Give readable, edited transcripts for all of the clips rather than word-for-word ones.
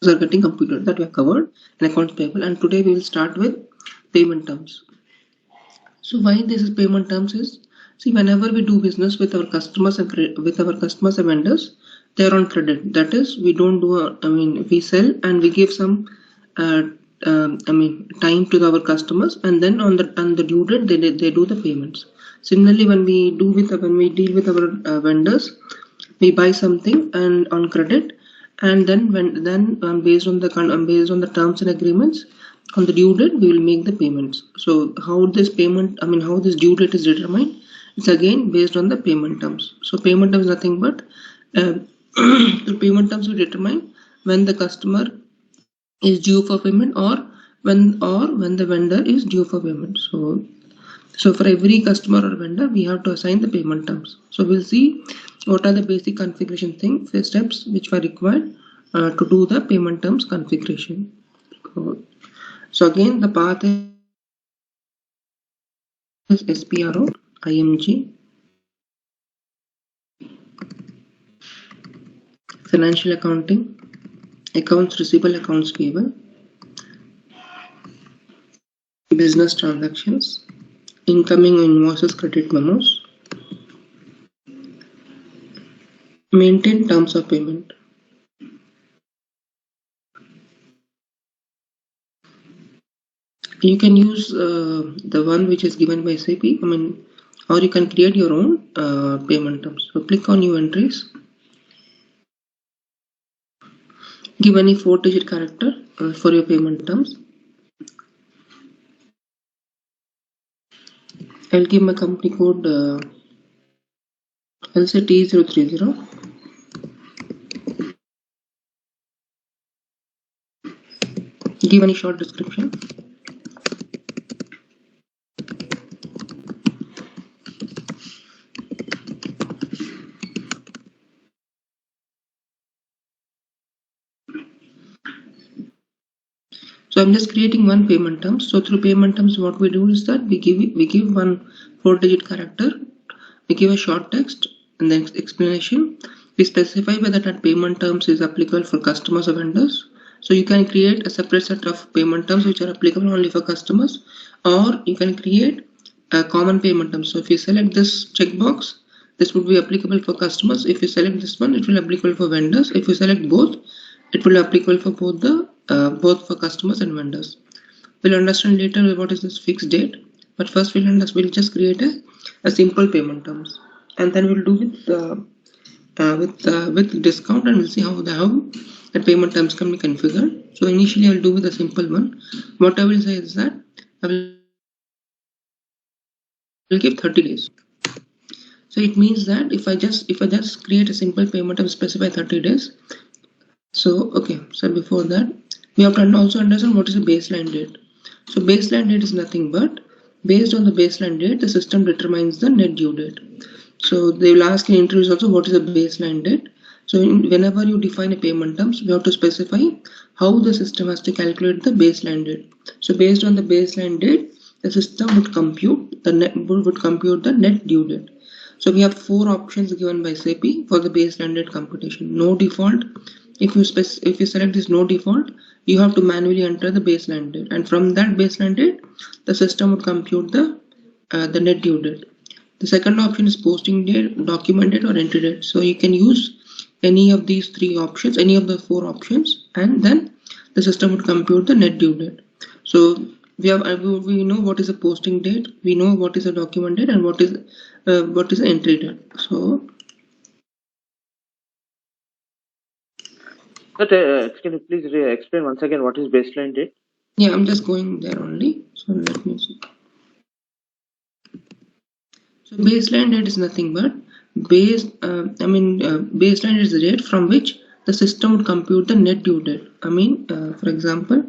are getting computed, that we have covered in accounts payable. And today we will start with payment terms. So why this is payment terms is, see, whenever we do business with our customers and vendors, they are on credit. That is, we don't do we sell and we give some uh, time to our customers, and then on the due date they do the payments. Similarly, when we deal with our vendors, we buy something and on credit, and then based on the terms and agreements, on the due date we will make the payments. So how this due date is determined, it's again based on the payment terms. So payment terms is nothing but the payment terms will determine when the customer is due for payment, or when the vendor is due for payment. So for every customer or vendor, we have to assign the payment terms. So we'll see what are the basic configuration steps which were required to do the payment terms configuration. So again, the path is SPRO, IMG, financial accounting, accounts receivable, accounts payable, business transactions, incoming invoices, credit memos, maintain terms of payment. You can use the one which is given by SAP, or you can create your own payment terms. So click on new entries, give any 4-digit character for your payment terms. I'll give my company code, I'll say T030. Give any short description. So I'm just creating one payment terms. So through payment terms, what we do is that we give one 4-digit character, we give a short text and then explanation. We specify whether that payment terms is applicable for customers or vendors. So you can create a separate set of payment terms which are applicable only for customers, or you can create a common payment terms. So if you select this checkbox, this would be applicable for customers. If you select this one, it will be applicable for vendors. If you select both, it will be applicable for both for customers and vendors. We'll understand later what is this fixed date, but first we'll just create a simple payment terms, and then we'll do with discount, and we'll see how the payment terms can be configured. So initially I'll do with a simple one. What I will say is that I will give 30 days. So it means that if I just create a simple payment term, specify 30 days. So okay, so before that we have to also understand what is the baseline date. So baseline date is nothing but, based on the baseline date, the system determines the net due date. So they will ask in interviews also what is the baseline date. So whenever you define a payment terms, we have to specify how the system has to calculate the baseline date. So based on the baseline date, the system would compute the net due date. So we have 4 options given by SAP for the baseline date computation. No default. If you select this no default, you have to manually enter the baseline date, and from that baseline date, the system would compute the net due date. The second option is posting date, document date, or entry date. So you can use any of these 3 options, any of the 4 options, and then the system would compute the net due date. So we know what is a posting date, we know what is a document date, and what is the entry date. So can you please explain once again what is baseline date? Yeah, I'm just going there only. So let me see. So baseline date is nothing but baseline is the date from which the system would compute the net due date. For example,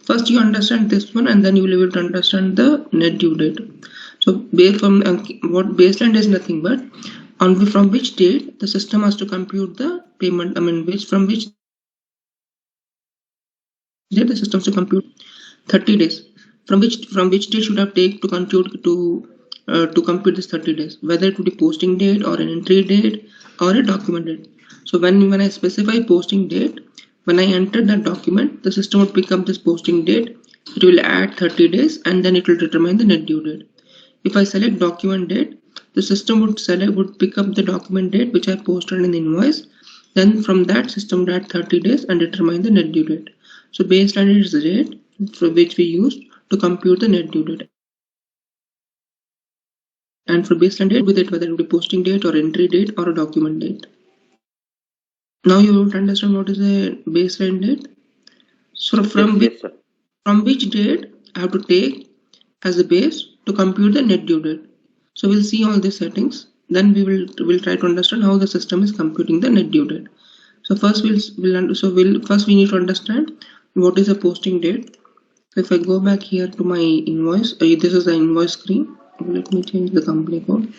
first you understand this one, and then you will be able to understand the net due date. So what baseline is nothing but from which date the system has to compute the payment. From which date the system has to compute 30 days. From which date should have take to compute this 30 days, whether it would be posting date or an entry date or a document date. So when I specify posting date, when I enter that document, the system would pick up this posting date. It will add 30 days and then it will determine the net due date. If I select document date, the system would pick up the document date which I posted in the invoice. Then from that, system would add 30 days and determine the net due date. So baseline is the date for which we used to compute the net due date. And for baseline date, with it whether it will be posting date or entry date or a document date. Now you would understand what is a baseline date. So from which date I have to take as the base to compute the net due date. So we'll see all these settings. Then we will try to understand how the system is computing the net due date. So first we need to understand what is a posting date. So if I go back here to my invoice, this is the invoice screen. Let me change the company code.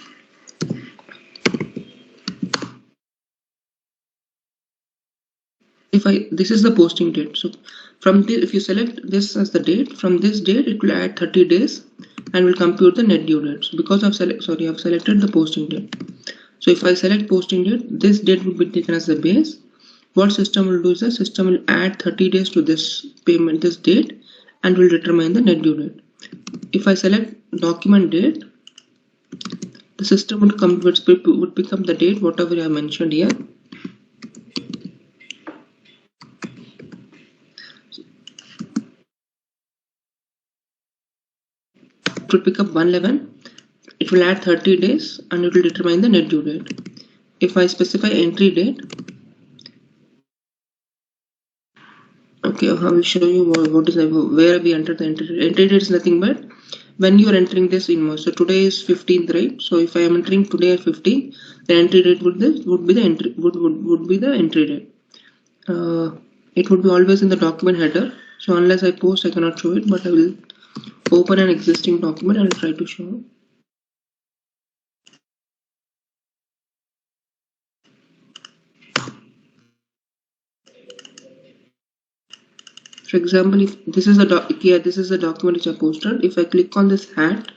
This is the posting date. So from this, if you select this as the date, from this date it will add 30 days and will compute the net due date. So because I've selected the posting date. So if I select posting date, this date will be taken as the base. What system will do is the system will add 30 days to this payment, this date, and will determine the net due date. If I select document date, the system would pick up the date whatever I mentioned here. It will pick up 111. It will add 30 days and it will determine the net due date. If I specify entry date, okay, I will show you what is where we enter the entry date. Entry date is nothing but when you are entering this invoice. So today is 15th, right? So if I am entering today at 15, the entry date would be the entry date. It would be always in the document header. So unless I post, I cannot show it, but I will open an existing document and try to show. For example, if this is the document which I posted. If I click on this hat,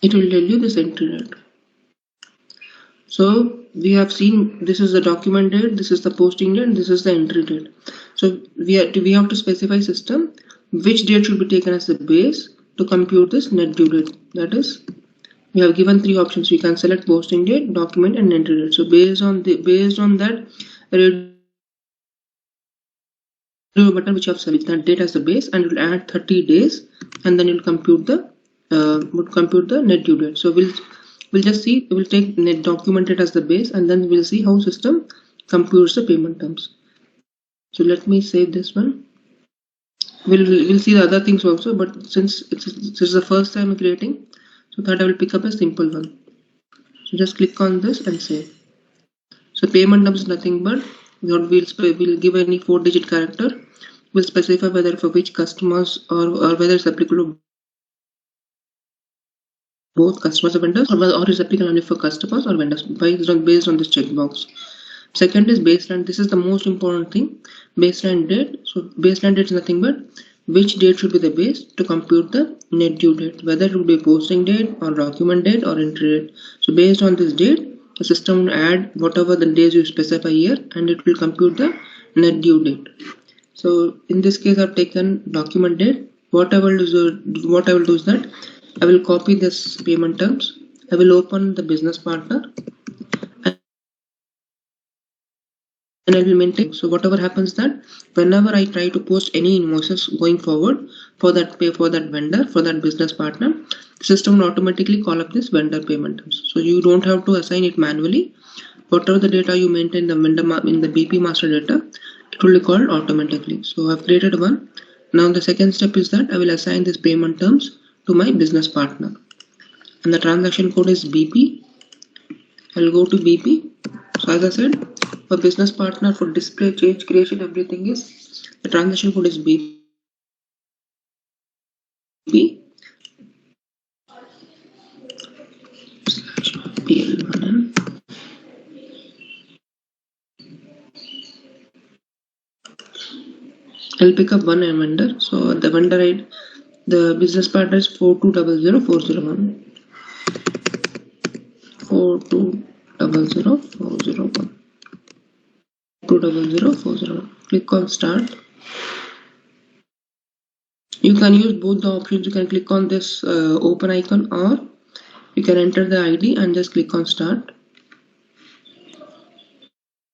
it will tell you this entry date. So we have seen this is the document date, this is the posting date, and this is the entry date. So we have to specify system which date should be taken as the base to compute this net due date. That is, we have given three options. We can select posting date, document, and entry date. So based on that button which you have selected that date as the base, and it will add 30 days, and then it will compute the net due date. So we'll just see. We'll take net document date as the base, and then we'll see how system computes the payment terms. So let me save this one. We'll see the other things also, but since this is the first time I'm creating, so that I will pick up a simple one. So just click on this and save. So payment terms is nothing but we'll give any 4-digit character. We'll specify whether for which customers or whether it's applicable to both customers or vendors, or is applicable only for customers or vendors based on this checkbox. Second is baseline. This is the most important thing. Baseline date. So baseline date is nothing but which date should be the base to compute the net due date, whether it will be posting date or document date or entry date. So based on this date, the system will add whatever the days you specify here, and it will compute the net due date. So in this case, I've taken document date. What I will do is that I will copy this payment terms. I will open the business partner, and I will maintain. So whatever happens that whenever I try to post any invoices going forward for that vendor, for that business partner, the system will automatically call up this vendor payment terms. So you don't have to assign it manually. Whatever the data you maintain in the BP master data, it will be called automatically. So I've created one. Now the second step is that I will assign this payment terms to my business partner, and the transaction code is BP. I'll go to BP. So as I said, for business partner, for display, change, creation, everything is the transaction code is BP. I'll pick up one vendor. So the vendor ID, the business partner is 4200401. 4200401. 200,401. 200,401. Click on start. You can use both the options. You can click on this open icon, or you can enter the ID and just click on start.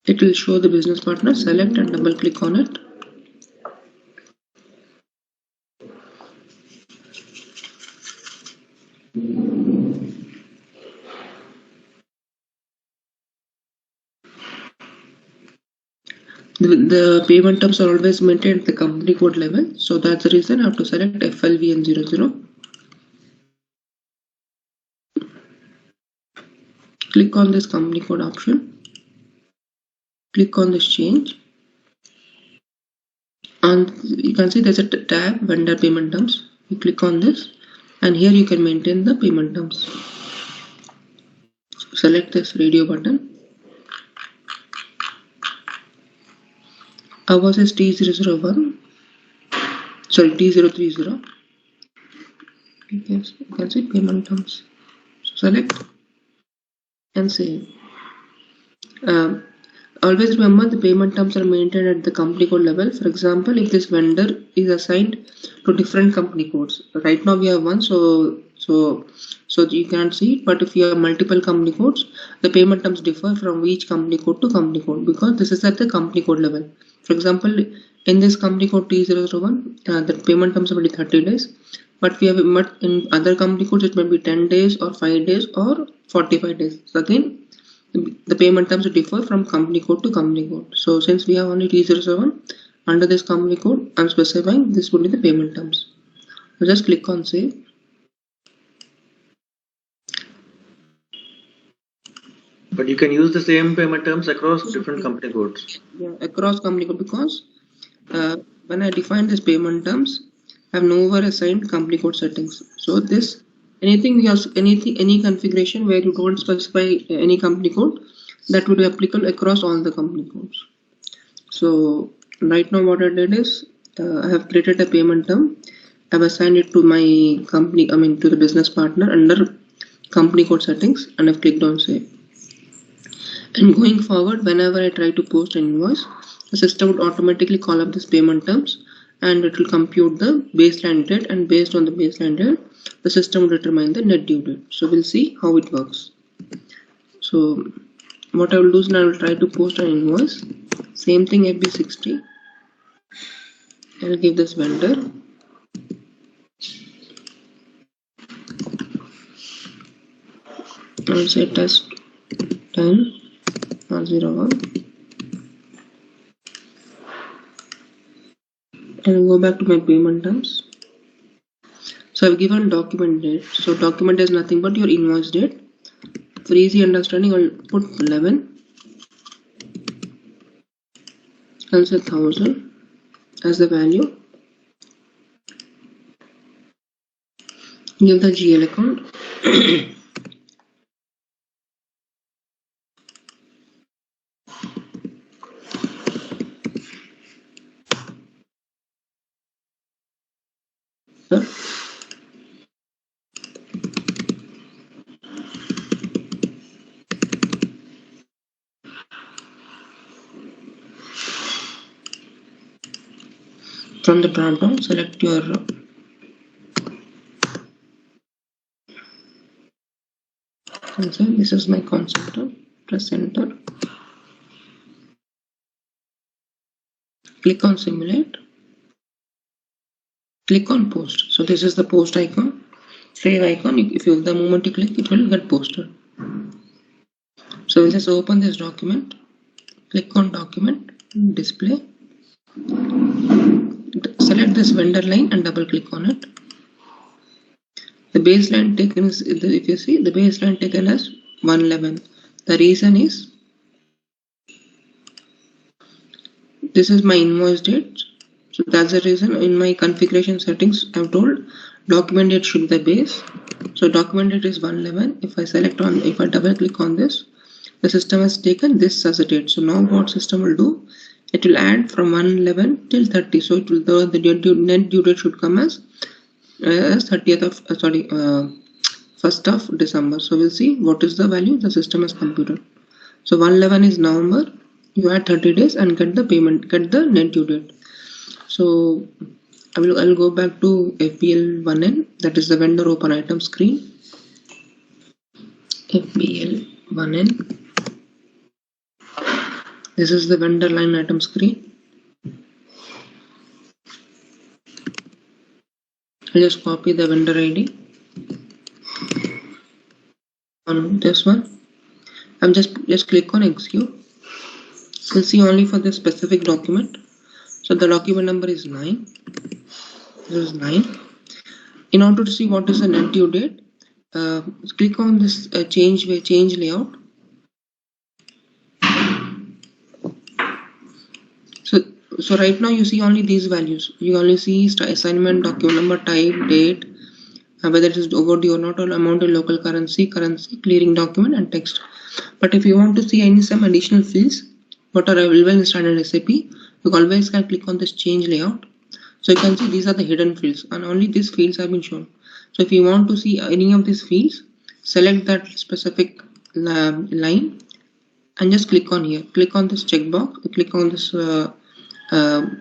It will show the business partner. Select and double click on it. The payment terms are always maintained at the company code level, so that's the reason I have to select FLVN00. Click on this company code option. Click on this change, and you can see there's a tab vendor payment terms. You click on this, and here you can maintain the payment terms. So select this radio button. Ours is T001, sorry, T030. Yes, you can see payment terms. So select and save. Always remember the payment terms are maintained at the company code level. For example, if this vendor is assigned to different company codes, right now we have one, so you can't see it. But if you have multiple company codes, the payment terms differ from each company code to company code, because this is at the company code level. For example, in this company code T001, the payment terms will be 30 days. But we have in other company codes it may be 10 days or 5 days or 45 days. So again, the payment terms differ from company code to company code. So since we have only T07, under this company code, I'm specifying this would be the payment terms. So just click on save. But you can use the same payment terms across different company codes. Yeah, across company code, because when I define this payment terms, I have nowhere assigned company code settings. So this any configuration where you don't specify any company code, that would be applicable across all the company codes. So right now what I did is I have created a payment term. I have assigned it to my company, to the business partner under company code settings, and I've clicked on save. And going forward, whenever I try to post an invoice, the system would automatically call up this payment terms, and it will compute the baseline date, and based on the baseline date, the system will determine the net due date. So we'll see how it works. So what I will do is now I will try to post an invoice. Same thing, FB60. I will give this vendor. I will say test 10 or 01. And go back to my payment terms. So I've given document date. So document is nothing but your invoice date. For easy understanding, I'll put 11. I'll say 1000 as the value. Give the GL account. From the drop down, select your this is my concept. Press enter. Click on simulate. Click on post. So this is the post icon, save icon. If you the moment you click, it will get posted. So we'll just open this document. Click on document, display. Select this vendor line and double click on it. The baseline taken is, if you see, the baseline taken as 111. The reason is this is my invoice date. So that's the reason in my configuration settings I've told document date should be the base. So document date is 111. If I double click on this, the system has taken this as a date. So now what system will do? It will add from 111 till 30. So it will the net due date should come as 30th of 1st of December. So we'll see what is the value the system has computed. So 111 is November. You add 30 days and get the payment, get the net due date. So I'll go back to FBL 1N, that is the vendor open item screen. FBL 1N. This is the vendor line item screen. I'll just copy the vendor ID on this one. I'm just click on execute. You'll see only for the specific document. So the document number is 9. This is 9. In order to see what is the net due date, click on this change layout. So right now you see only these values. You only see assignment, document number, type, date, whether it is overdue or not, or amount in local currency, clearing document, and text. But if you want to see some additional fields what are available in standard SAP, you always can click on this change layout. So you can see these are the hidden fields, and only these fields have been shown. So if you want to see any of these fields, select that specific line and just click on here. Click on this checkbox, click on this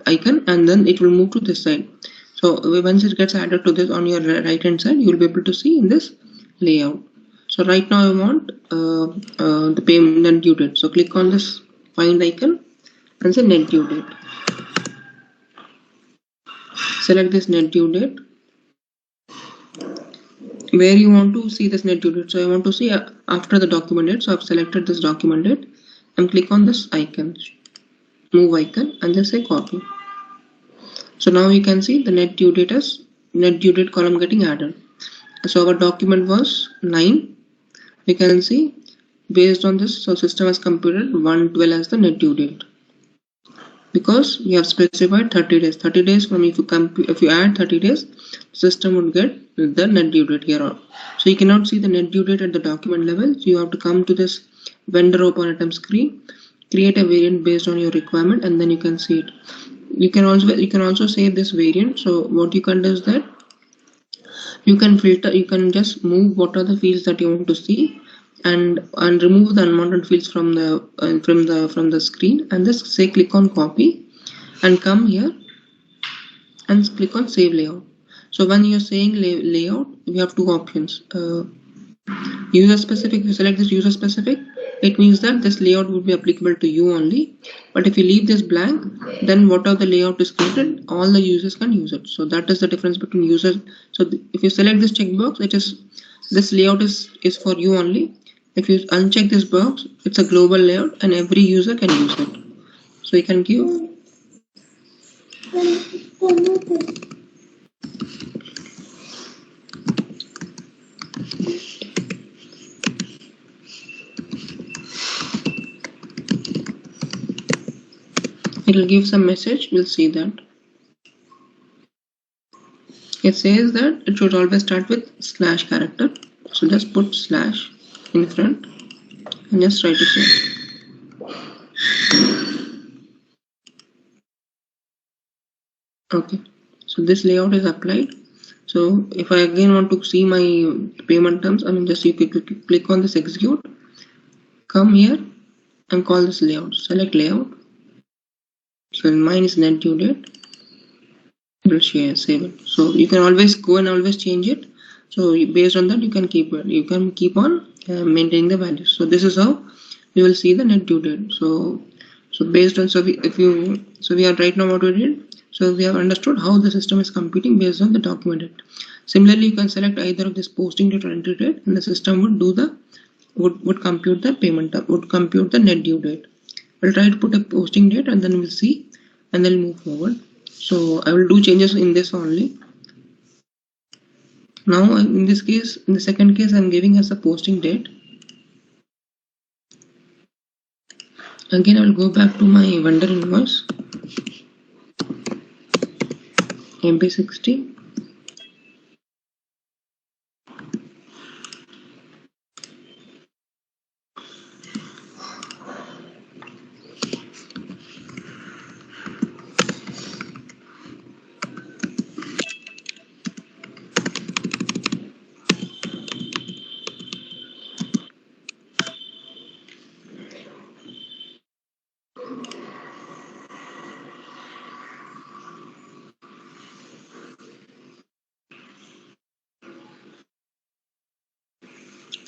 icon, and then it will move to this side. So once it gets added to this on your right hand side, you will be able to see in this layout. So right now I want the payment and due date. So click on this find icon and say net due date. Select this net due date. Where you want to see this net due date. So I want to see after the document date. So I've selected this document date and click on this icon, move icon, and just say copy. So now you can see the net due date column getting added. So our document was 9. You can see based on this, so system has computed 112 as the net due date, because you have specified 30 days. 30 days from if you add 30 days, system would get the net due date here. So you cannot see the net due date at the document level. So you have to come to this vendor open item screen, create a variant based on your requirement, and then you can see it. You can also save this variant. So what you can do is that you can filter, you can just move what are the fields that you want to see, and remove the unwanted fields from the screen, and just say click on copy and come here and click on save layout. So when you're saying layout, we have two options. User specific, if you select this user specific, it means that this layout would be applicable to you only. But if you leave this blank, then whatever the layout is created, all the users can use it. So that is the difference between users. So if you select this checkbox, this layout is for you only. If you uncheck this box, it's a global layout and every user can use it. So you can give it will give some message. We'll see that. It says that it should always start with / character. So just put / in front and just try to save. Okay, so this layout is applied. So if I again want to see my payment terms, just you click on this execute, come here and call this layout, select layout. So mine is net due date. We'll save it. So you can always go and always change it. So based on that, you can keep on maintaining the values. So this is how you will see the net due date. So based on we are right now what we did. So we have understood how the system is computing based on the document date. Similarly, you can select either of this posting date or entry date, and the system would compute the payment, would compute the net due date. We'll try to put a posting date and then we'll see, and then move forward. So I will do changes in this only. Now in this case, in the second case, I'm giving as a posting date. Again, I will go back to my vendor invoice, MP60.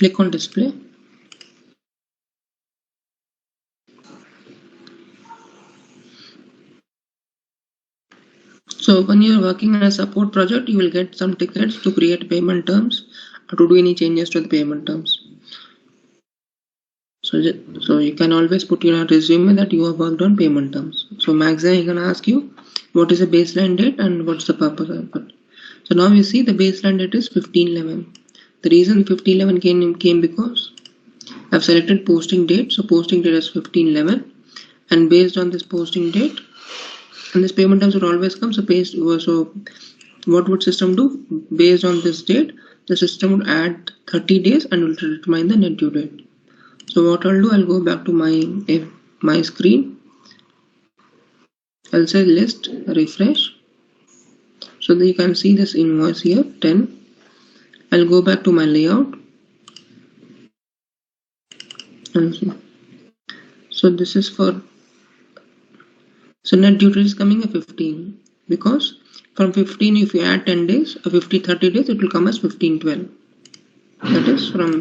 Click on display. So when you are working on a support project, you will get some tickets to create payment terms or to do any changes to the payment terms. So you can always put in a resume that you have worked on payment terms. So maximum is gonna ask you what is the baseline date and what's the purpose of it. So now you see the baseline date is 15/11. The reason 15/11 came because I've selected posting date. So posting date is 15/11, and based on this posting date, and this payment terms would always come. So what would system do? Based on this date, the system would add 30 days and will determine the net due date. So what I'll do, I'll go back to my screen. I'll say list, refresh. So that you can see this invoice here, 10. I'll go back to my layout. And see. So this is for, so net due date is coming at 15, because from 15, if you add 10 days or 30 days, it will come as 15/12. That is from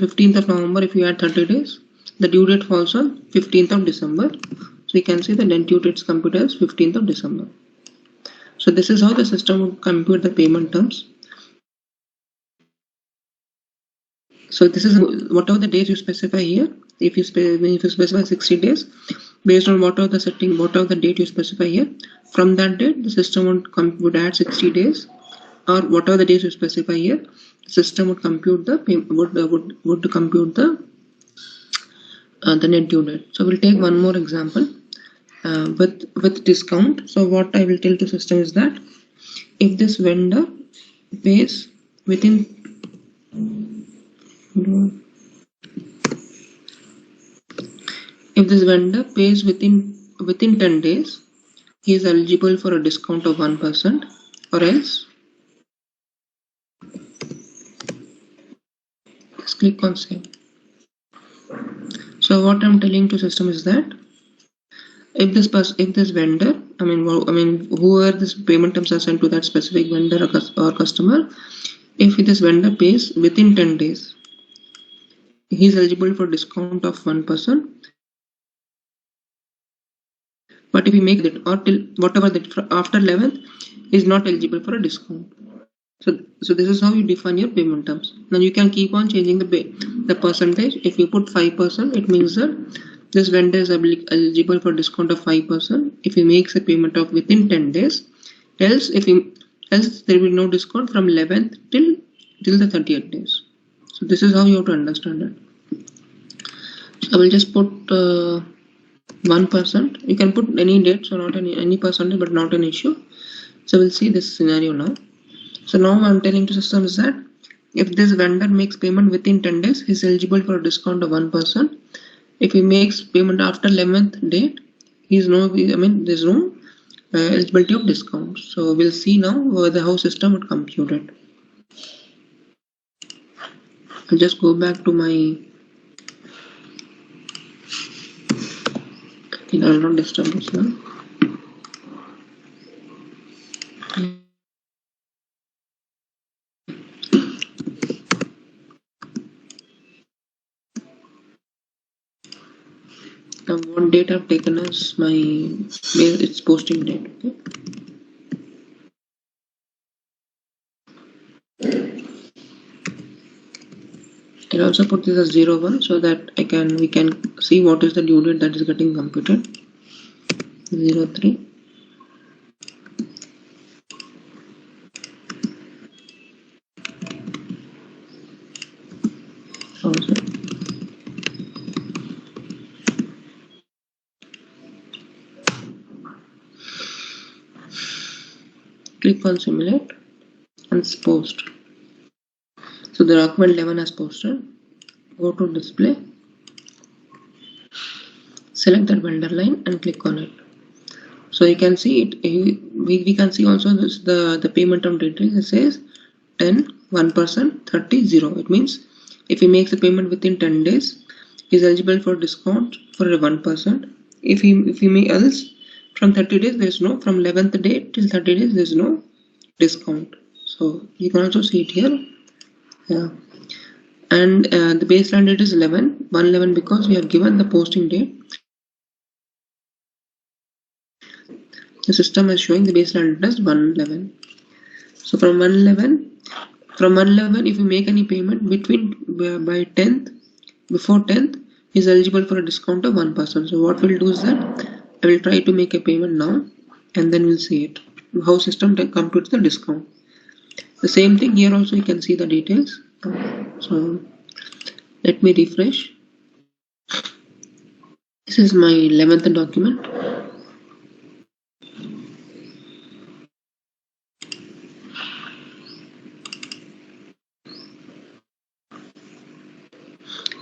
15th of November. If you add 30 days, the due date falls on 15th of December. So you can see the net due date is computed as 15th of December. So this is how the system would compute the payment terms. So this is whatever the days you specify here. If you specify 60 days, based on whatever the date you specify here, from that date the system would add 60 days, or whatever the days you specify here, the system would compute the net due date. So we'll take one more example with discount. So what I will tell the system is that if this vendor pays within within 10 days, he is eligible for a discount of 1%, or else just click on save. So what I'm telling to system is that if this vendor, whoever this payment terms are sent to that specific vendor or customer, if this vendor pays within 10 days, he is eligible for discount of 1%. But if we make it or till whatever that after 11th is not eligible for a discount. So this is how you define your payment terms. Now you can keep on changing the percentage. If you put 5%, it means that this vendor is eligible for discount of 5% if he makes a payment of within 10 days. Else there will be no discount from 11th till the 30th days. So this is how you have to understand it. So I will just put 1%. You can put any date, so not any percentage, but not an issue. So we'll see this scenario now. So now I'm telling to system is that if this vendor makes payment within 10 days, he's eligible for a discount of 1%. If he makes payment after 11th date, there's no eligibility of discount. So we'll see now how system would compute it. I'll just go back to my, I'll not disturb this now. Now what date I've taken as its posting date. Okay. I'll also put this as 01 so that we can see what is the due date that is getting computed. 03. Also. Click on simulate and post. So the document 11 has posted. Go to display, select that vendor line and click on it. So you can see it. We can see also this the payment term details. It says 10, 1%, 30, 0. It means if he makes a payment within 10 days, he is eligible for discount for a 1%. If he may else from 30 days, there is no. From 11th day till 30 days, there is no discount. So you can also see it here. Yeah. And the baseline date is 1/11 because we have given the posting date. The system is showing the baseline date as 1/11. So from 1/11, if you make any payment between by 10th, before 10th, is eligible for a discount of 1%. So what we'll do is that I will try to make a payment now, and then we'll see it how system computes the discount. The same thing here also, you can see the details. So let me refresh. This is my 11th document.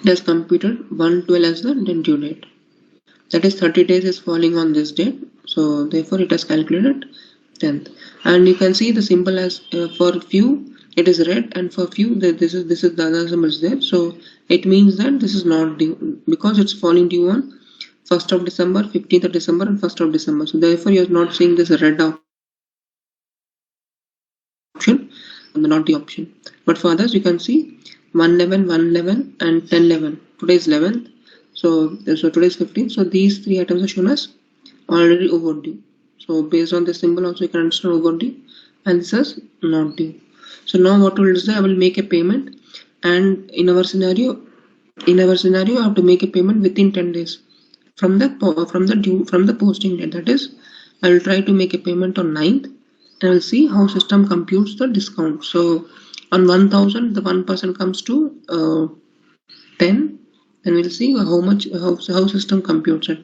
It has computed 1/12 as the due date. That is 30 days is falling on this date. So therefore it has calculated 10th. And you can see the symbol as for few it is red, and for few this is the other symbol is there. So it means that this is not due because it's falling due on 1st of December, 15th of December, and 1st of December. So therefore you are not seeing this red option, not the option. But for others you can see 1/11, 1/11, and 10/11. Today is 11th. So today is 15th. So these three items are shown as already overdue. So based on this symbol also you can understand overdue, and this is not due. So now what will do is I will make a payment, and in our scenario I have to make a payment within 10 days from the posting date. That is, I will try to make a payment on 9th, and I will see how system computes the discount. So on 1000 the 1% comes to 10, and we'll see how system computes it.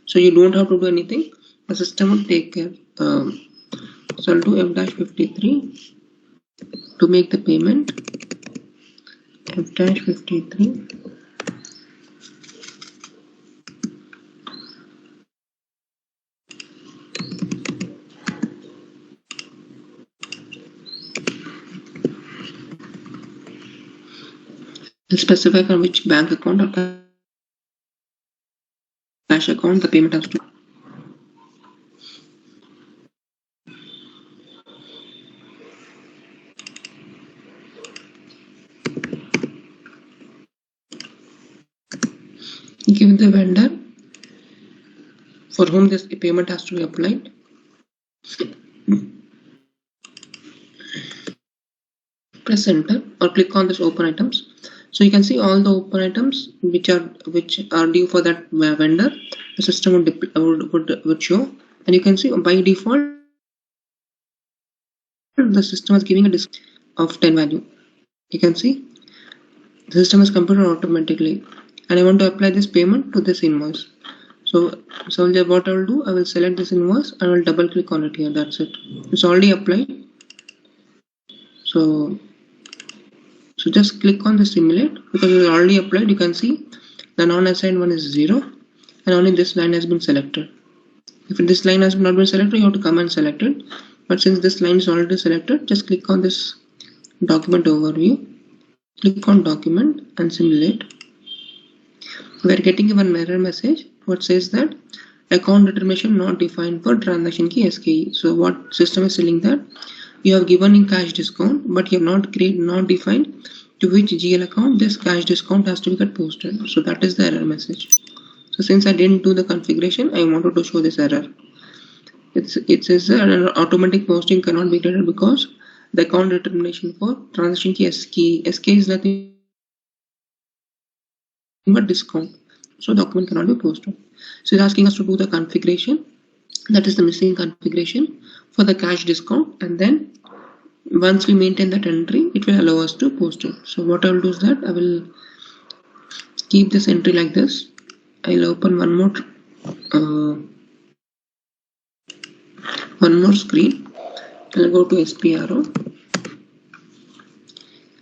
So you don't have to do anything, the system will take care. So I'll do F-53 to make the payment. F-53. I'll specify from which bank account or cash account the payment has to. Give the vendor for whom this payment has to be applied. Press enter or click on this open items. So you can see all the open items which are due for that vendor. The system would show, and you can see by default the system is giving a discount of 10 value. You can see the system is computed automatically, and I want to apply this payment to this invoice. So what I will do, I will select this invoice and I will double click on it here. That's it. It's already applied. So just click on the simulate because it is already applied. You can see the non-assigned one is 0, and only this line has been selected. If this line has not been selected, you have to come and select it. But since this line is already selected, just click on this document overview, click on document and simulate. We are getting one error message what says that account determination not defined for transaction key SKE. So what system is telling that you have given in cash discount, but you have not defined to which GL account this cash discount has to be get posted. So that is the error message. So since I didn't do the configuration, I wanted to show this error. It says an automatic posting cannot be created because the account determination for transaction key SKE is nothing but discount. So document cannot be posted. So it's asking us to do the configuration. That is the missing configuration for the cash discount, and then once we maintain that entry, it will allow us to post it. So what I will do is that I will keep this entry like this. I'll open one more screen. I'll go to SPRO.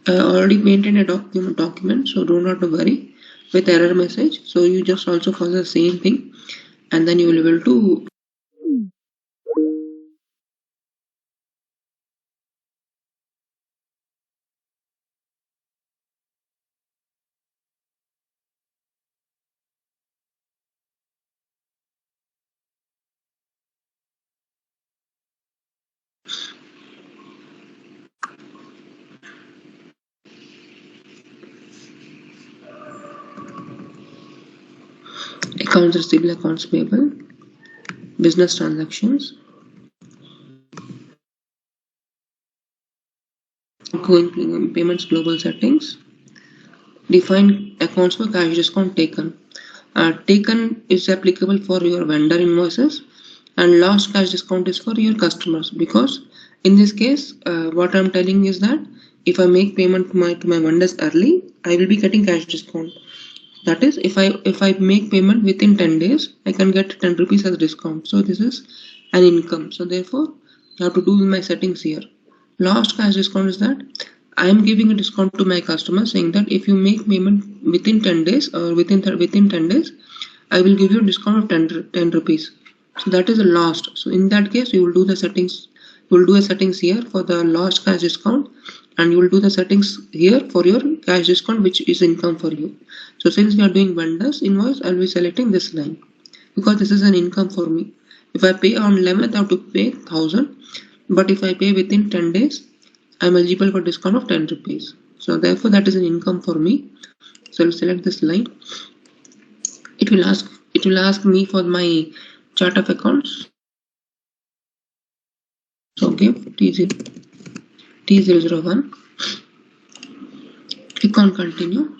I already maintained a document, so do not worry with error message. So you just also follow the same thing, and then you will be able to accounts receivable, accounts payable, business transactions, going payments, global settings, define accounts for cash discount taken. Taken is applicable for your vendor invoices, and lost cash discount is for your customers, because in this case what I'm telling is that if I make payment to my vendors early, I will be getting cash discount. That is, if I make payment within 10 days, I can get 10 rupees as discount. So this is an income. So therefore, I have to do my settings here. Lost cash discount is that I am giving a discount to my customer, saying that if you make payment within 10 days or within 10 days, I will give you a discount of 10 rupees. So that is a lost. So in that case, you will do the settings. You will do a settings here for the lost cash discount, and you will do the settings here for your cash discount, which is income for you. So since we are doing vendors invoice, I will be selecting this line because this is an income for me. If I pay on 11th, I have to pay 1000, but if I pay within 10 days, I am eligible for discount of 10 rupees. So therefore, that is an income for me. So I will select this line. It will ask me for my chart of accounts. So give T001. Click on continue.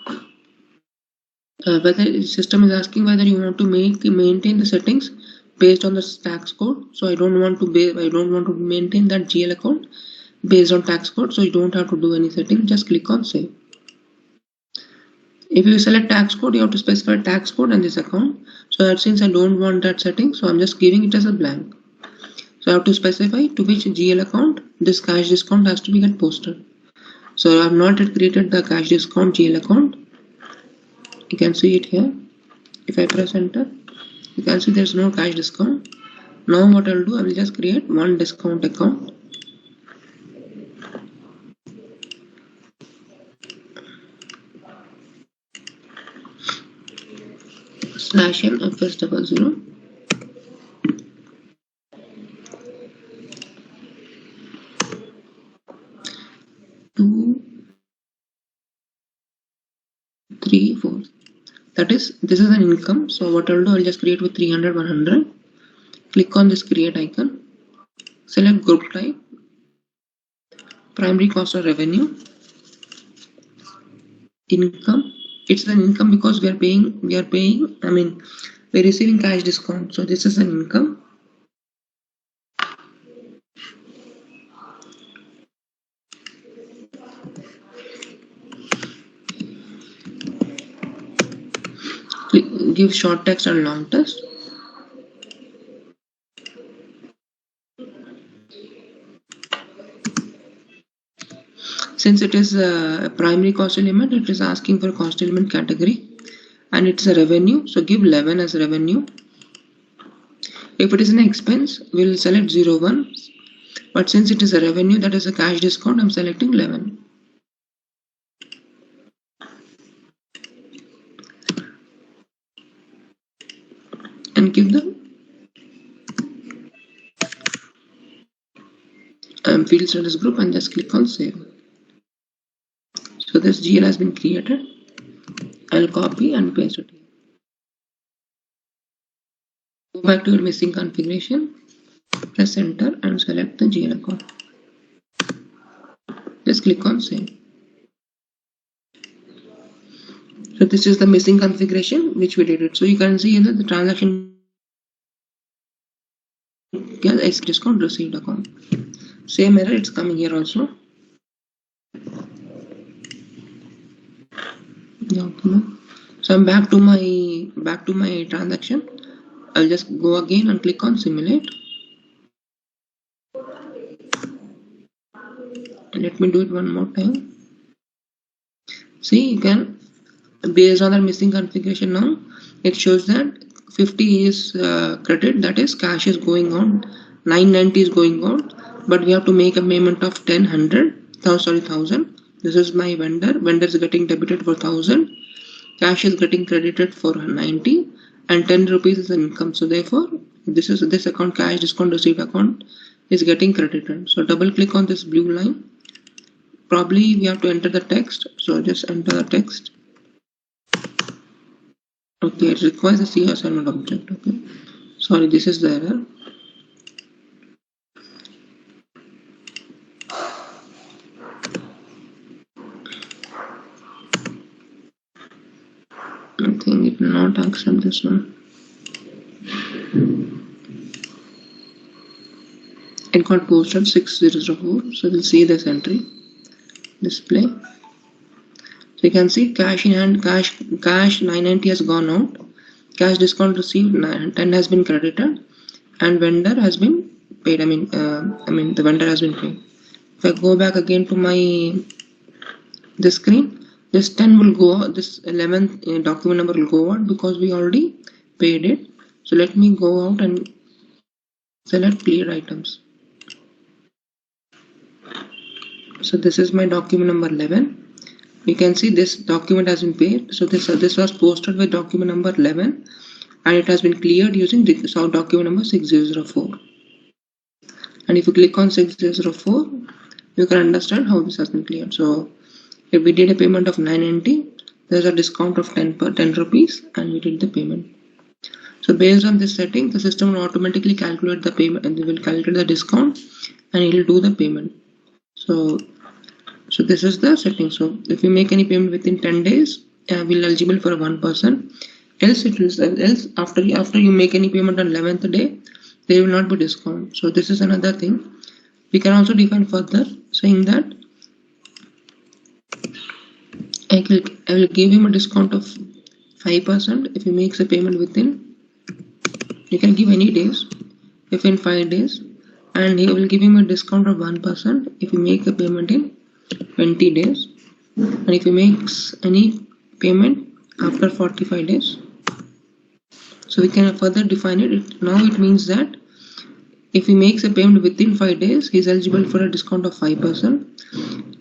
Whether the system is asking whether you want to maintain the settings based on the tax code. So I don't want to maintain that GL account based on tax code. So you don't have to do any setting. Just click on save. If you select tax code, you have to specify tax code and this account. So since I don't want that setting, so I'm just giving it as a blank. So I have to specify to which GL account this cash discount has to be get posted. So I have not yet created the cash discount GL account. You can see it here. If I press enter, you can see there's no cash discount. Now what I'll do, I will just create one discount account. /n FS00. Two, 3, 4. That is, this is an income. So what I'll do, I'll just create with 300, 100. Click on this create icon. Select group type. Primary cost or revenue. Income. It's an income because we're receiving cash discount. So this is an income. Give short text and long text. Since it is a primary cost element, it is asking for cost element category, and it's a revenue, so give 11 as revenue. If it is an expense, we'll select 01, but since it is a revenue, that is a cash discount, I'm selecting 11. And give the field status group and just click on save. So this GL has been created. I'll copy and paste it. Go back to your missing configuration, press enter and select the GL account. Just click on save. So this is the missing configuration which we did it. So you can see here the transaction X discount received account. Same error, it's coming here also. So I'm back to my transaction. I'll just go again and click on simulate. Let me do it one more time. See, you can, based on the missing configuration now, it shows that 50 is credit, that is cash is going on, 990 is going on, but we have to make a payment of 1000. This is my vendor is getting debited for 1000, cash is getting credited for 90, and 10 rupees is an income. So therefore this account, cash discount received account, is getting credited. So double click on this blue line. Probably we have to enter the text, so just enter the text. Okay, it requires a C assignment object. Okay, sorry, this is the error. I think it will not accept this one. It got posted 6004. So we'll see this entry display. So you can see cash in hand, cash 990 has gone out. Cash discount received 10 has been credited, and vendor has been paid. I mean the vendor has been paid. If I go back again to my this screen, this 10 will go out, this 11th document number will go out because we already paid it. So let me go out and select clear items. So this is my document number 11. You can see this document has been paid. So this was posted with document number 11, and it has been cleared using document number 6004. And if you click on 6004, you can understand how this has been cleared. So if we did a payment of 990, there's a discount of 10 rupees, and we did the payment. So based on this setting, the system will automatically calculate the payment, and they will calculate the discount, and it will do the payment. So this is the setting. So if you make any payment within 10 days, we'll eligible for a 1%. Else after you make any payment on 11th day, there will not be discount. So this is another thing. We can also define further, saying that I will give him a discount of 5% if he makes a payment within, you can give any days, if in 5 days, and he will give him a discount of 1% if you make a payment in 20 days, and if he makes any payment after 45 days. So we can further define it. Now it means that if he makes a payment within 5 days, he is eligible for a discount of 5%.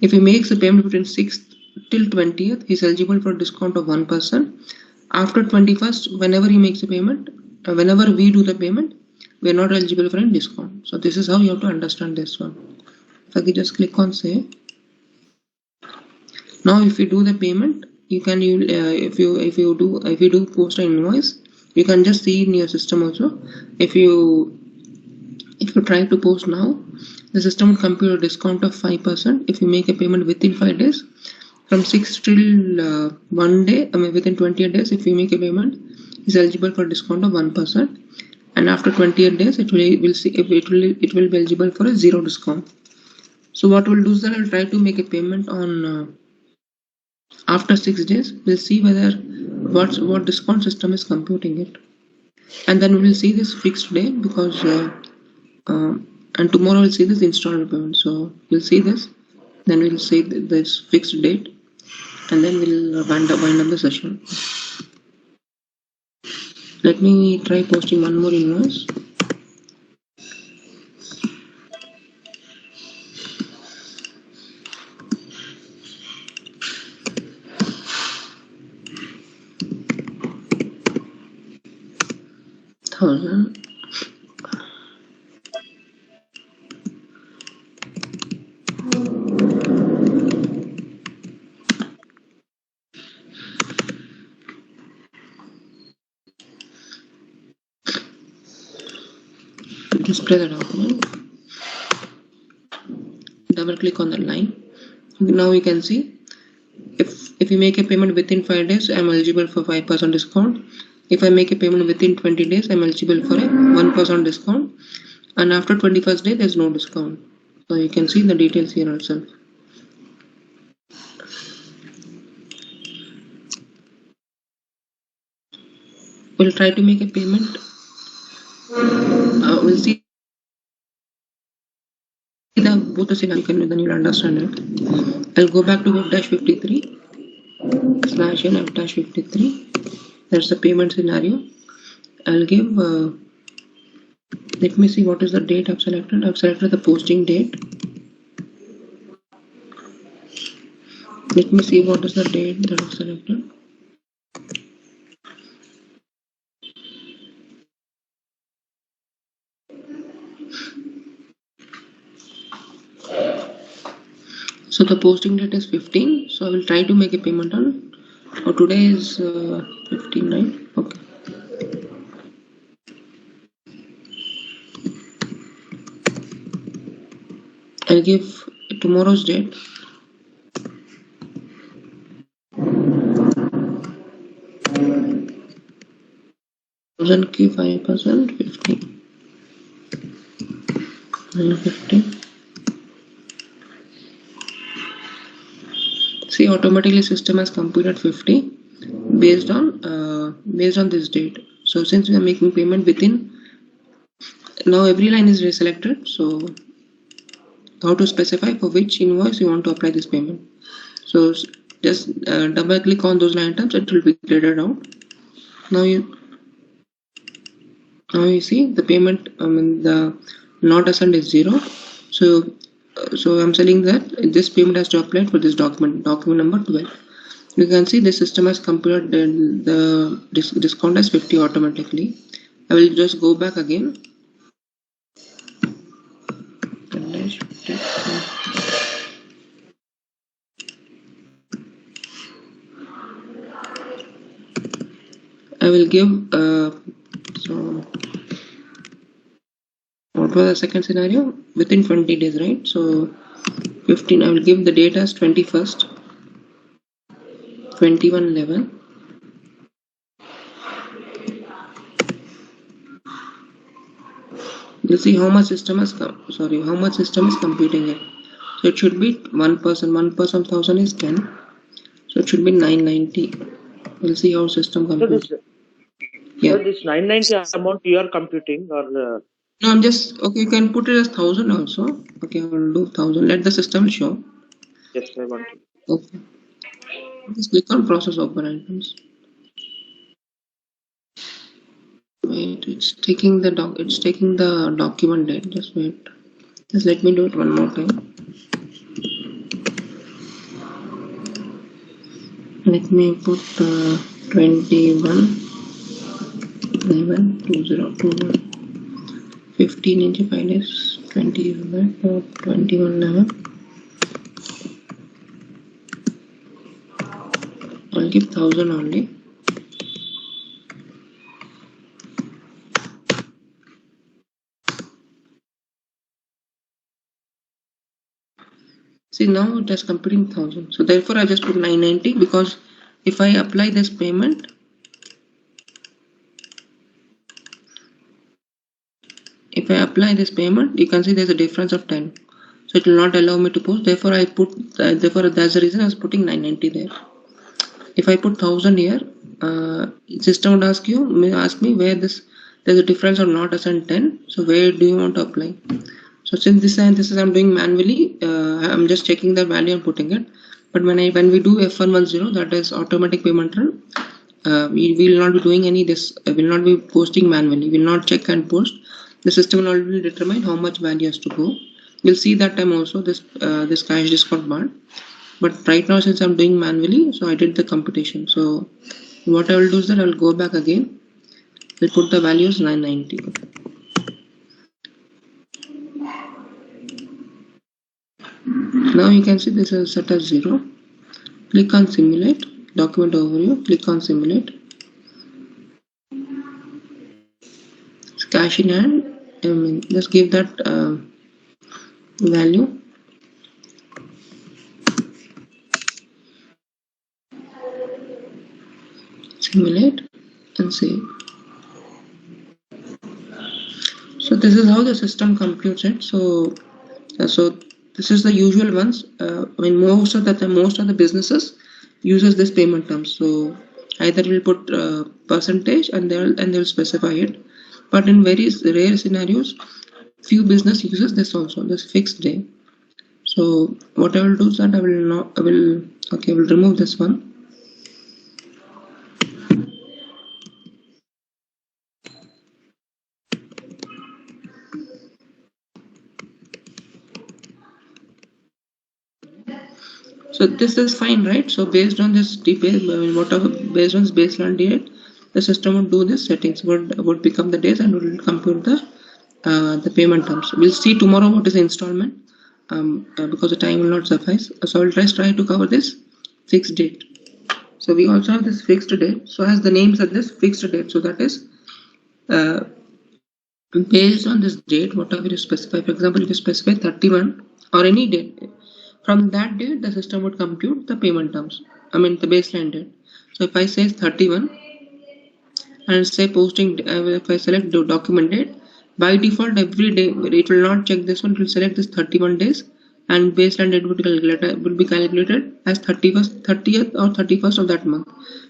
If he makes a payment between 6th till 20th, he is eligible for a discount of 1%. After 21st, whenever he makes a payment, whenever we do the payment, we are not eligible for a discount. So this is how you have to understand this one. If I can just click on save. Now if you do the payment, you can if you do post an invoice, you can just see in your system also. If you try to post now, the system will compute a discount of 5% if you make a payment within 5 days. From 6 till 1 day, I mean within 28 days, if you make a payment, is eligible for a discount of 1%. And after 28 days, it will be eligible for a 0 discount. So what we'll do is that I'll try to make a payment on after 6 days. We'll see whether what discount system is computing it, and then we'll see this fixed date because and tomorrow we'll see this installment payment. So we'll see this, then we'll see this fixed date, and then we'll wind up the session. Let me try posting one more invoice. $1,000. Display the document. Double click on the line. Now you can see if you make a payment within 5 days, I'm eligible for 5% discount. If I make a payment within 20 days, I'm eligible for a 1% discount, and after 21st day there's no discount. So you can see the details here also. We'll try to make a payment. We'll see both the scenario, then you'll understand it. I'll go back to F-53 /n F-53. That's the payment scenario. I'll give let me see what is the date I've selected. I've selected the posting date. Let me see what is the date that I've selected. So the posting date is 15. So I will try to make a payment on. Today is 15, right? I'll give tomorrow's date. Q 5%, 50. 950. See, automatically system has computed 50 based on this date. So since we are making payment within, now every line is reselected. So how to specify for which invoice you want to apply this payment. So just double click on those line items, it will be graded out. Now you see the payment, the not assigned is 0. So I'm telling that this payment has to apply for this document number 12. You can see the system has computed the discount as 50 automatically. I will just go back again. I will give so what was the second scenario? Within 20 days, right? So 15, I will give the date as 21st, 21/11. You'll see how much system is computing it. So it should be 1%. 1% of 1000 is 10. So it should be 990. We'll see how system computes. So this 990 amount you are computing, or no, I'm just okay. You can put it as 1000 also. Okay, I will do 1000. Let the system show. yes, I want to. Okay. Just click on process open items. Wait, it's taking the document date. Just wait. Just let me do it one more time. Let me put 21/11/2021. 15 into 5 is 21/11. I'll give 1000 only. See, now it is computing 1000. So therefore I just put 990, because if I apply this payment, you can see there's a difference of 10. So it will not allow me to post. Therefore I put therefore that's the reason I was putting 990 there. If I put 1000 here, system would ask me where there's a difference of not assigned 10. So where do you want to apply? So since this is I'm doing manually, I'm just checking the value and putting it. But when we do F110, that is automatic payment run, we will not be doing any this. Will not be posting manually. Will not check and post. The system will already determine how much value has to go. We'll see that time also this cash discount bar. But right now, since I'm doing manually, so I did the computation. So what I will do is that I will go back again. We'll put the values 990. Now you can see this is set as 0. Click on simulate, document overview, click on simulate. It's cash in hand. Just give that value. Simulate and save. So this is how the system computes it. So this is the usual ones. Most of the businesses uses this payment terms. So either we'll put percentage and they'll specify it. But in very rare scenarios, few business uses this also, this fixed day. So what I will do is that I will remove this one. So this is fine, right? So based on this based on this baseline date, the system would do this settings, would become the days and will compute the payment terms. We'll see tomorrow what is the installment, because the time will not suffice. So I'll just try to cover this fixed date. So we also have this fixed date. So as the name said, this fixed date. So that is based on this date, whatever you specify. For example, if you specify 31, or any date. From that date, the system would compute the payment terms. I mean the baseline date. So if I say 31 and say posting, if I select the document date, by default every day it will not check this one. It will select this 31 days, and baseline date would be calculated as 31st, 30th, or 31st of that month.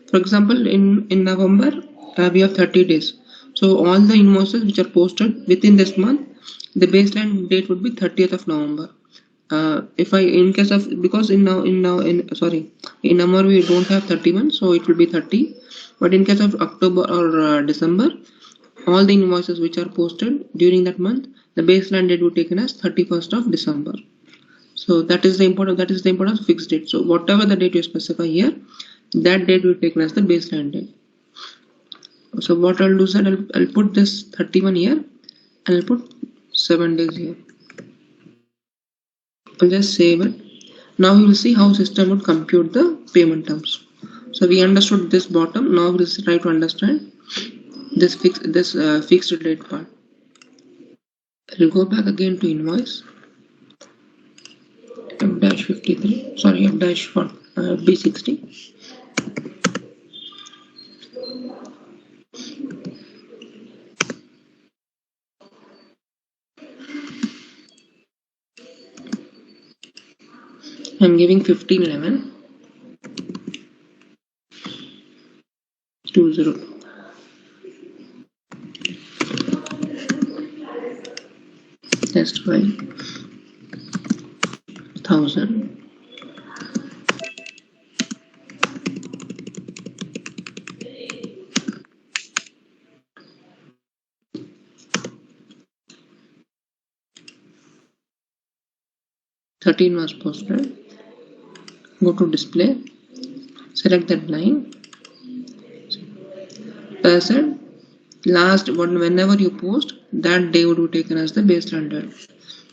For example, in November, we have 30 days. So all the invoices which are posted within this month, the baseline date would be 30th of November. If I, in case of, because in November we don't have 31, so it will be 30. But in case of October or December, all the invoices which are posted during that month, the baseline date would be taken as 31st of December. So that is the importance of fixed date. So whatever the date you specify here, that date will be taken as the baseline date. So what I'll do is that I'll put this 31 here, and I'll put 7 days here. I'll just save it. Now we will see how system would compute the payment terms. So we understood this bottom. Now we'll try to understand this fixed date part. I'll go back again to invoice F-53. Sorry, B60. I'm giving 1511 20. Test file 1000. Was posted. Go to display, select that line. As I said, last one, whenever you post, that day would be taken as the baseline date.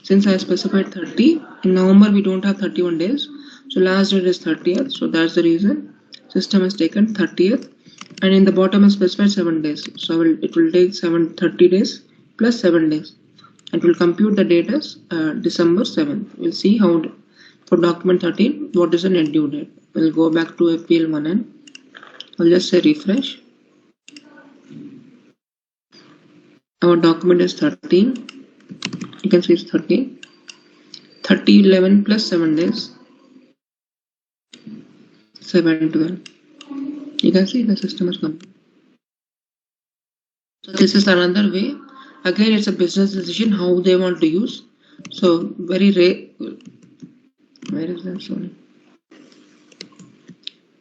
Since I specified 30, in November we don't have 31 days, so last date is 30th. So that's the reason system has taken 30th, and in the bottom I specified 7 days. So it will take 30 days plus 7 days. It will compute the date as December 7th. We'll see how for document 13 what is the net due date. We'll go back to FPL1N. I'll just say refresh. Our document is 13. You can see it's 13. 3011 plus 7 days. 712. You can see the system is complete. So this is another way. Again, it's a business decision how they want to use. So very rare. Where is that? Sorry.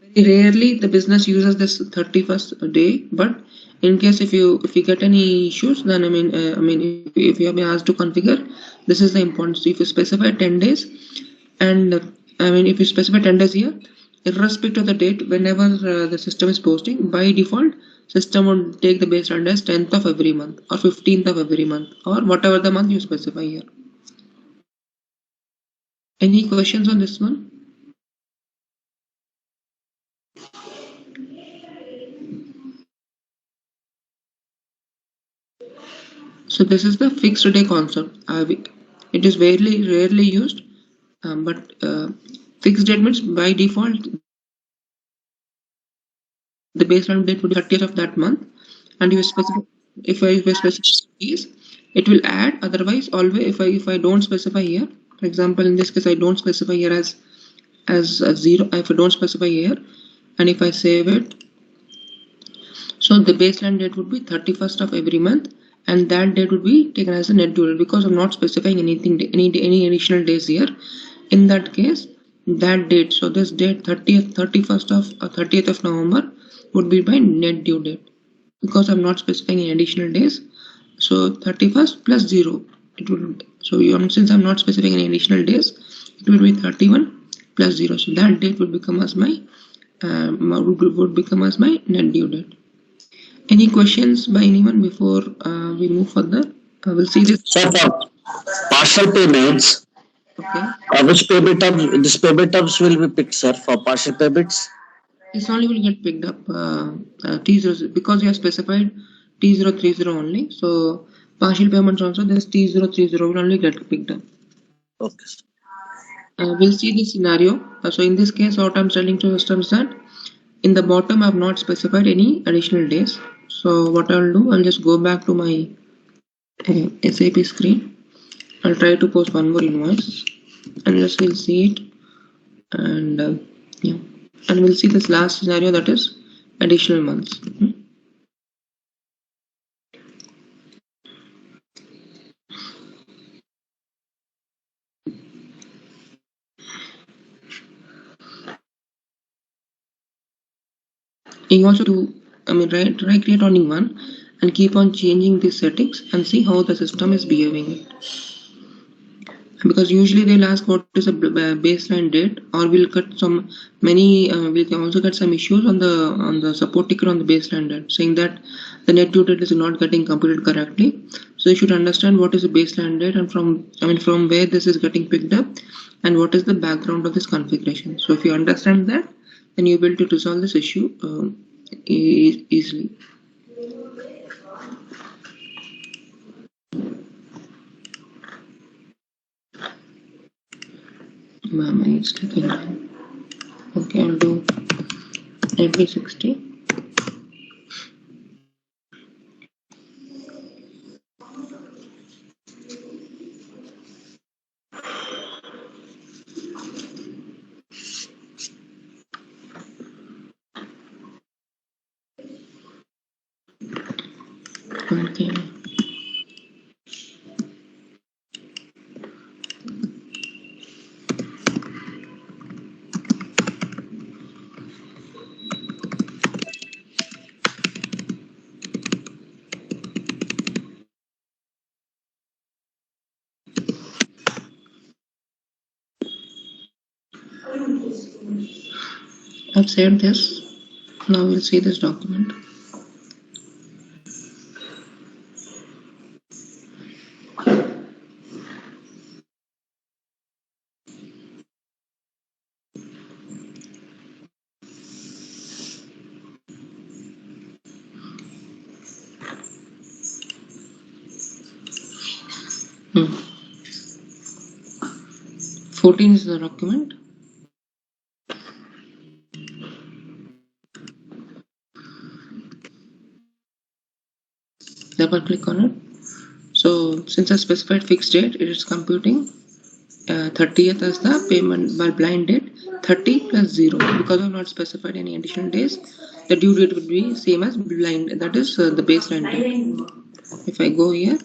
Very rarely the business uses this 31st day, but in case if you get any issues, then if you have been asked to configure, this is the importance. If you specify 10 days, and if you specify 10 days here, irrespective of the date, whenever the system is posting, by default system will take the baseline as 10th of every month or 15th of every month or whatever the month you specify here. Any questions on this one? So this is the fixed day concept. It is rarely used, but fixed date means by default the baseline date would be 30th of that month, and if I specify days, it will add. Otherwise, always if I don't specify here, for example, in this case I don't specify here as a 0. If I don't specify here, and if I save it, so the baseline date would be 31st of every month, and that date would be taken as a net due date. Because I'm not specifying anything, any additional days here. In that case, that date, so this date 30th of November would be my net due date, because I'm not specifying any additional days. So 31st plus 0 it would. So since I'm not specifying any additional days, it will be 31 plus 0. So that date would become as my net due date. Any questions by anyone before we move further? We'll see this. So for partial payments, Okay. Which payment terms will be picked, sir, for partial payments? This only will get picked up T0, because you have specified T030 only. So partial payments also, this T030 will only get picked up. Okay. we'll see the scenario. So in this case, what I'm telling to systems that in the bottom I've not specified any additional days. So what I'll do, I'll just go back to my SAP screen. I'll try to post one more invoice and just we'll see it, and yeah, and we'll see this last scenario, that is additional months. You also do, try create only one and keep on changing these settings and see how the system is behaving. Because usually they'll ask what is a baseline date, or we'll get some we can also get some issues on the support ticket on the baseline date, saying that the net due date is not getting computed correctly. So you should understand what is the baseline date and from where this is getting picked up and what is the background of this configuration. So if you understand that, then you'll be able to resolve this issue easily. Mama, it's taking time. Okay, I'll do every 60. Okay. I've saved this. Now we'll see this document. Hmm. 14 is the document. Double click on it. So since I specified fixed date, it is computing 30th as the payment by blind date, 30 plus 0. Because I've not specified any additional days, the due date would be same as blind, that is the baseline date. If I go here,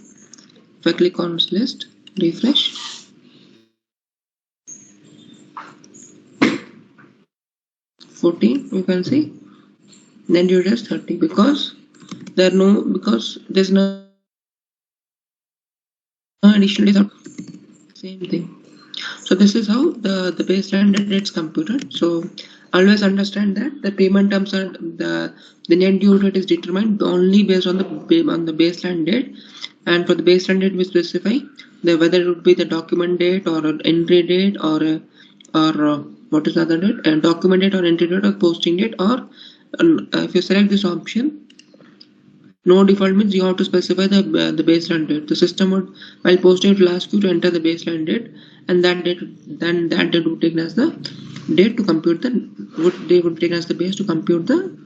if I click on this list, refresh, you can see then due date is 30 because there's no additional days. Same thing. So this is how the baseline date is computed. So always understand that the payment terms are the net due date is determined only based on the baseline date, and for the baseline date we specify whether it would be the document date or an entry date or what is the other date, and document date or entry date or posting date, or if you select this option, no default means you have to specify the baseline date. The system would, while posting, it will ask you to enter the baseline date, and that date would take as the date to compute would take as the base to compute the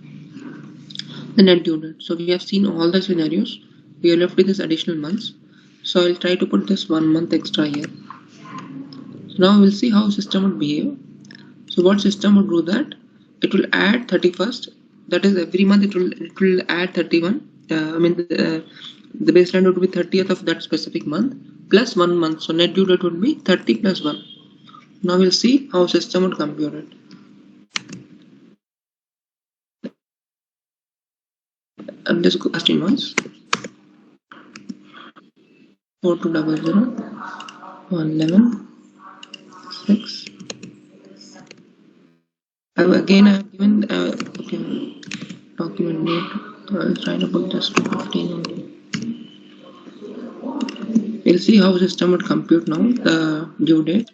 net due date. So we have seen all the scenarios. We are left with this additional months. So I'll try to put this 1 month extra here. So now we'll see how system would behave. So what system would do that? It will add 31st. That is every month it will add 31. The baseline would be 30th of that specific month plus 1 month. So net due date would be 30 plus 1. Now we'll see how system would compute it. And this cost invoice 4200 111 6. Again, I have given okay, document date. I'll try to put this to 15 only. We'll see how system would compute now the due date.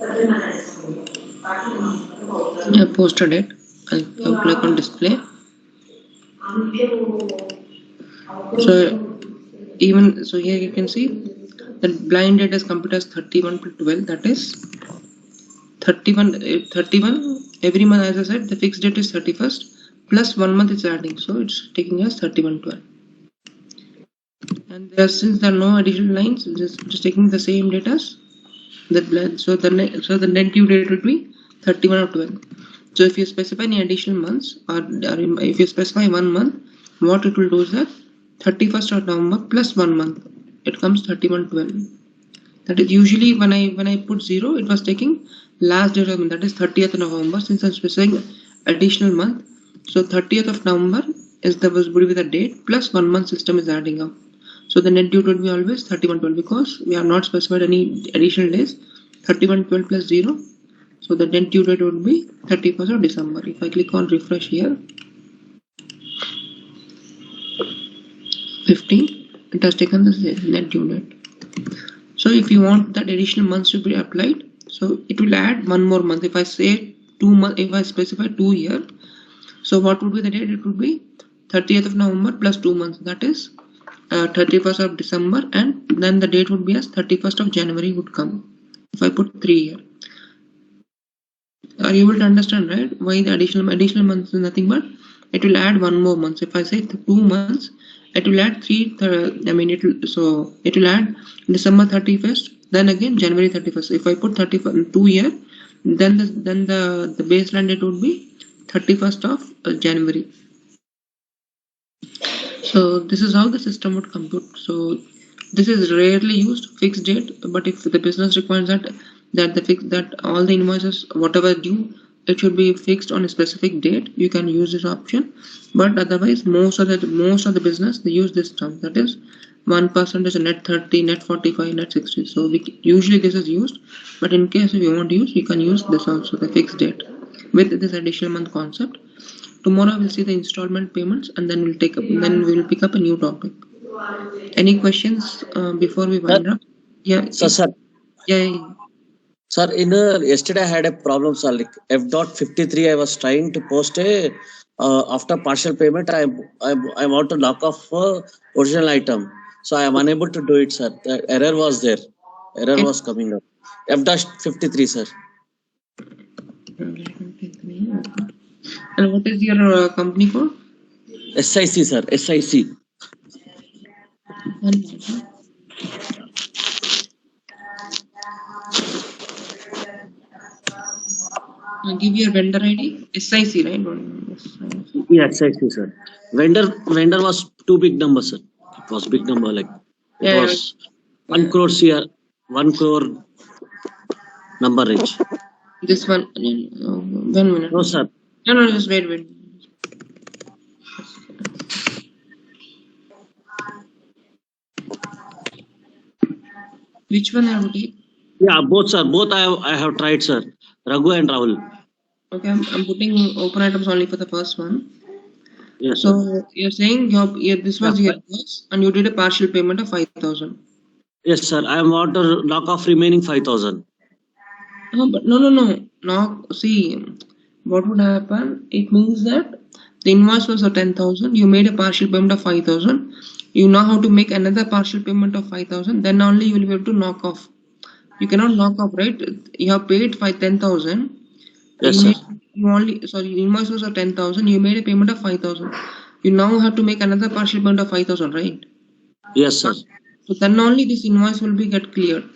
I posted it. I'll click on display. So here you can see that blind date is computed as 31 to 12. That is 31 every month. As I said, the fixed date is 31st plus 1 month is adding, so it's taking as 31/12. And since there are no additional lines, just taking the same date as that blend. So the net due date would be 31 of 12. So if you specify any additional months, or if you specify 1 month, what it will do is that 31st of November plus 1 month, it comes 31/12. That is usually when I put 0, it was taking last date of month, that is 30th of November. Since I'm specifying additional month, so 30th of November would be the date plus 1 month system is adding up. So the net due would be always 31/12 because we have not specified any additional days. 31/12 plus 0. So the net due date would be 31st of December. If I click on refresh here, 15, it has taken the net due date. So if you want that additional months to be applied, so it will add 1 more month. If I say 2 months, if I specify 2 here, so what would be the date? It would be 30th of November plus 2 months. That is 31st of December, and then the date would be as 31st of January would come. If I put 3 here, are you able to understand, right? Why the additional months is nothing but it will add 1 more month. If I say 2 months, it will add 3. It will add December 31st, then again January 31st. If I put 2 here, then the baseline date would be 31st of January. So this is how the system would compute. So this is rarely used, fixed date, but if the business requires that all the invoices whatever due, it should be fixed on a specific date, you can use this option. But otherwise most of the business, they use this term, that is 1% is net 30, net 45, net 60. So usually this is used, but in case if you want to use, you can use this also, the fixed date with this additional month concept. Tomorrow we'll see the installment payments, and then we will pick up a new topic. Any questions before we wind up? Yeah. Sir. Yeah. Sir, yesterday I had a problem, sir. Like F.53, I was trying to post after partial payment, I want to knock off original item. So I am unable to do it, sir. The error was there. Error was coming up. F.53, sir. And what is your company code? SIC, sir. SIC. Give your vendor ID. SIC, right? Yeah, SIC, sir. Vendor was too big number, sir. It was big number, like it was 1 crore CR, 1 crore number range. This one, 1 minute. No, sir. No, just wait. Which one have you taken? Yeah, both, sir. Both I have tried, sir. Raghu and Rahul. Okay, I'm putting open items only for the first one. Yes. So you're saying this was your course, and you did a partial payment of 5,000. Yes, sir. I want to knock off remaining 5,000. No, but no. See, what would happen? It means that the invoice was of 10,000. You made a partial payment of 5,000. You now have to make another partial payment of 5,000. Then only you will be able to knock off. You cannot knock off, right? You have paid 10,000. Yes, sir. Invoice was of 10,000. You made a payment of 5,000. You now have to make another partial payment of 5,000, right? Yes, sir. So then only this invoice will be get cleared.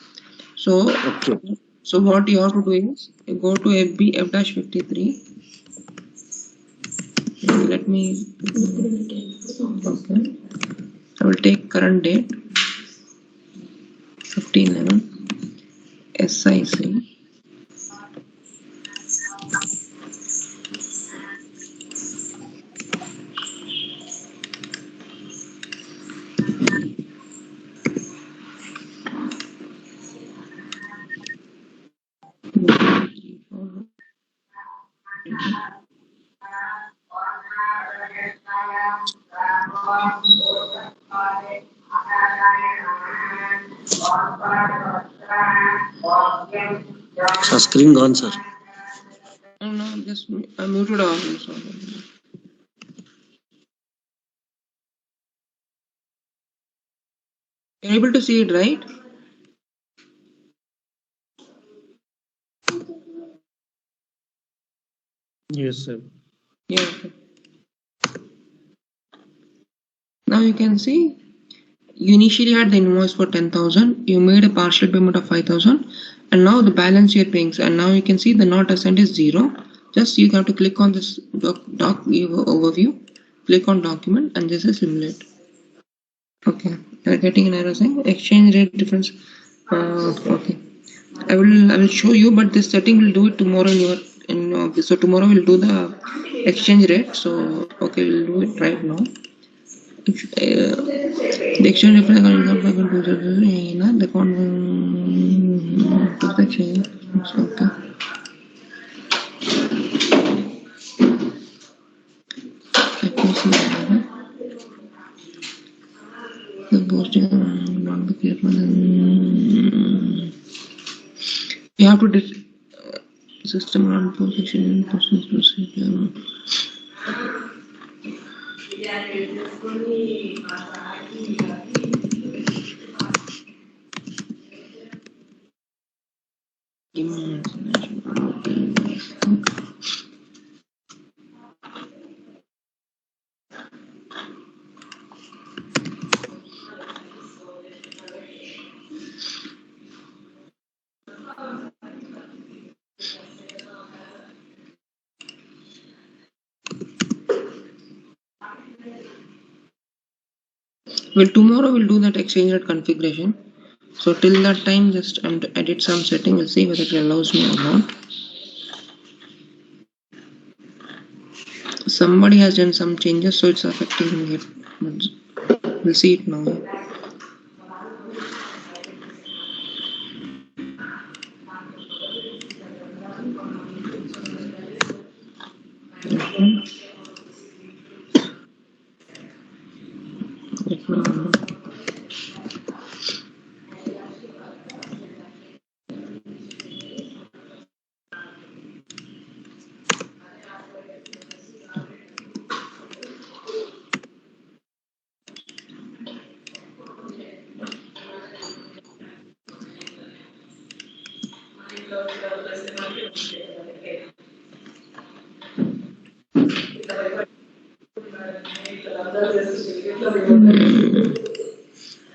So okay. So what you have to do is go to F-53. Let me. Okay. I will take current date 15/11 SIC. Sir, screen gone, sir. Oh no, just I muted all this. You're able to see it, right? Yes, sir. Yeah. Okay. Now you can see you initially had the invoice for 10,000. You made a partial payment of 5,000, and now the balance you're paying. And now you can see the not assigned is 0. Just you have to click on this doc overview, click on document, and this is simulate. Okay, you're getting an error saying exchange rate difference. Okay, I will show you, but this setting will do it tomorrow in your office. So tomorrow we'll do the exchange rate. So okay, we'll do it right now. The exchange rate the exchange. Okay. Let me see the posting not be clear. You have to system run position persons procedure. Well, tomorrow we'll do that exchange rate configuration. So till that time, just I'm to edit some setting. We'll see whether it allows me or not. Somebody has done some changes, so it's affecting it. We'll see it now.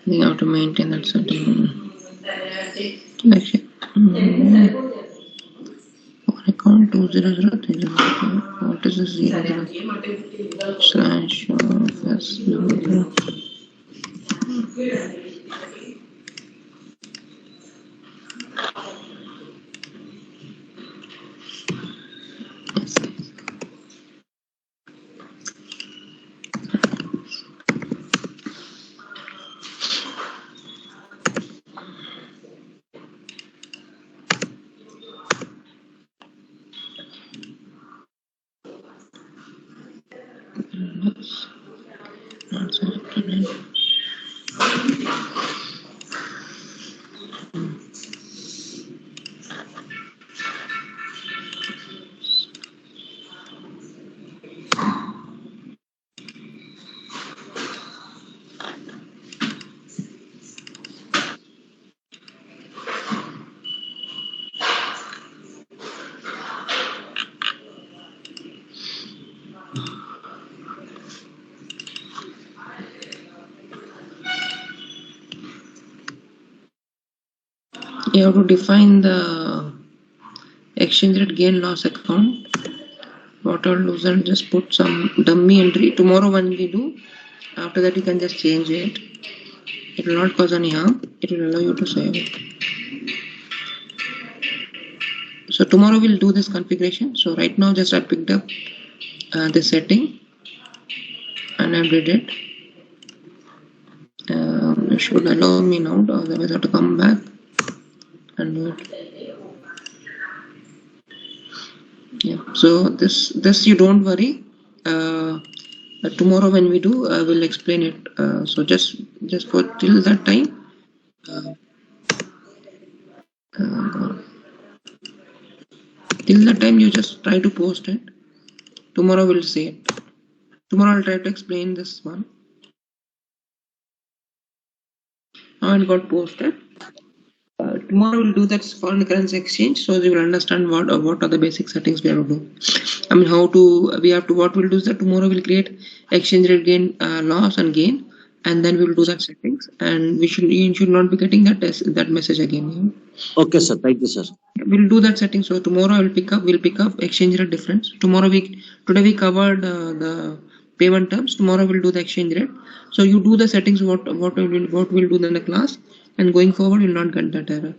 We have to maintain that setting. For account 2003, what is this 00 slash first 00? Not selected. You have to define the exchange rate gain loss account. What I'll do is I'll just put some dummy entry. Tomorrow when we do, after that you can just change it. It will not cause any harm. It will allow you to save it. So tomorrow we'll do this configuration. So right now just I picked up this setting and I did it. It should allow me now, otherwise I have to come back and do it. Yeah. So this you don't worry. Tomorrow when we do, I will explain it. So just for till that time. Till the time you just try to post it. Tomorrow we'll see it. Tomorrow I'll try to explain this one. Now it got posted. Tomorrow we'll do that foreign currency exchange, so you will understand what are the basic settings we have to do. I mean, what we'll do is that tomorrow we'll create exchange rate gain, loss and gain, and then we'll do that settings, and you should not be getting that message again. Okay, sir. Thank you, sir. We'll do that setting. So tomorrow we'll pick up exchange rate difference. Today we covered the payment terms. Tomorrow we'll do the exchange rate. So you do the settings what we'll do in the class, and going forward you'll not get that error.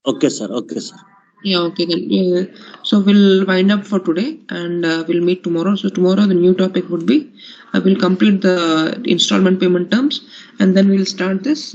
Okay, sir. Okay, sir. Yeah, okay then. So we'll wind up for today, and we'll meet tomorrow. So tomorrow the new topic would be we'll complete the installment payment terms, and then we'll start this